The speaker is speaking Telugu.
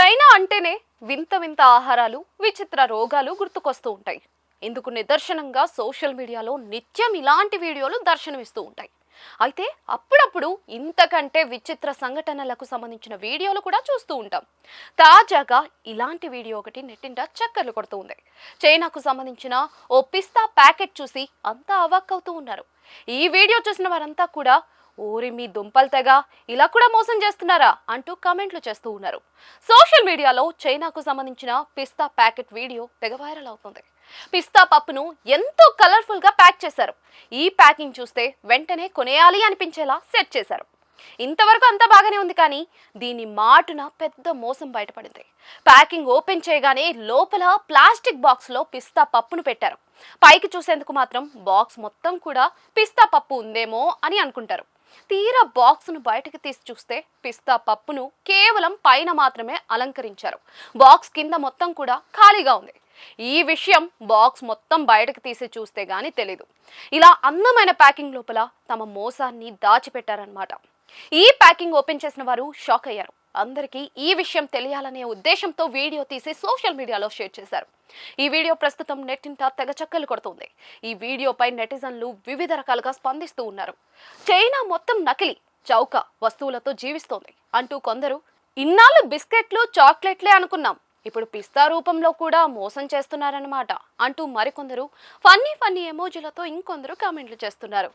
చైనా అంటేనే వింత వింత ఆహారాలు, విచిత్ర రోగాలు గుర్తుకొస్తూ ఉంటాయి. ఇందుకు నిదర్శనంగా సోషల్ మీడియాలో నిత్యం ఇలాంటి వీడియోలు దర్శనమిస్తూ ఉంటాయి. అయితే అప్పుడప్పుడు ఇంతకంటే విచిత్ర సంఘటనలకు సంబంధించిన వీడియోలు కూడా చూస్తూ ఉంటాం. తాజాగా ఇలాంటి వీడియో ఒకటి నెట్టింట చక్కర్లు కొడుతూ ఉంది. చైనాకు సంబంధించిన ఓ పిస్తా ప్యాకెట్ చూసి అంతా అవాక్కవుతూ ఉన్నారు. ఈ వీడియో చూసిన వారంతా కూడా ఓరి మీ దుంపలు తెగ, ఇలా కూడా మోసం చేస్తున్నారా అంటూ కామెంట్లు చేస్తూ ఉన్నారు. సోషల్ మీడియాలో చైనాకు సంబంధించిన పిస్తా ప్యాకెట్ వీడియో తెగ వైరల్ అవుతుంది. పిస్తా పప్పును ఎంతో కలర్ఫుల్ గా ప్యాక్ చేశారు. ఈ ప్యాకింగ్ చూస్తే వెంటనే కొనేయాలి అనిపించేలా సెట్ చేశారు. ఇంతవరకు అంతా బాగానే ఉంది, కానీ దీని మాటున పెద్ద మోసం బయటపడింది. ప్యాకింగ్ ఓపెన్ చేయగానే లోపల ప్లాస్టిక్ బాక్స్ లో పిస్తా పప్పును పెట్టారు. పైకి చూసేందుకు మాత్రం బాక్స్ మొత్తం కూడా పిస్తా పప్పు ఉందేమో అని అనుకుంటారు. తీరా బాక్స్ ను బయటకు తీసి చూస్తే పిస్తా పప్పును కేవలం పైన మాత్రమే అలంకరించారు. బాక్స్ కింద మొత్తం కూడా ఖాళీగా ఉంది. ఈ విషయం బాక్స్ మొత్తం బయటకు తీసి చూస్తే గానీ తెలీదు. ఇలా అందమైన ప్యాకింగ్ లోపల తమ మోసాన్ని దాచిపెట్టారన్నమాట. ఈ ప్యాకింగ్ ఓపెన్ చేసిన వారు షాక్ అయ్యారు. అందరికీ ఈ విషయం తెలియాలనే ఉద్దేశంతో వీడియో తీసి సోషల్ మీడియాలో షేర్ చేశారు. ఈ వీడియో ప్రస్తుతం నెట్టింట తెగ చక్కర్లు కొడుతుంది. ఈ వీడియోపై నెటిజన్లు వివిధ రకాలుగా స్పందిస్తూ ఉన్నారు. చైనా మొత్తం నకిలీ, చౌక వస్తువులతో జీవిస్తోంది అంటూ కొందరు, ఇన్నాళ్ళు బిస్కెట్లు, చాక్లెట్లే అనుకున్నాం, ఇప్పుడు పిస్తా రూపంలో కూడా మోసం చేస్తున్నారన్నమాట అంటూ మరికొందరు ఫన్నీ ఎమోజీలతో ఇంకొందరు కామెంట్లు చేస్తున్నారు.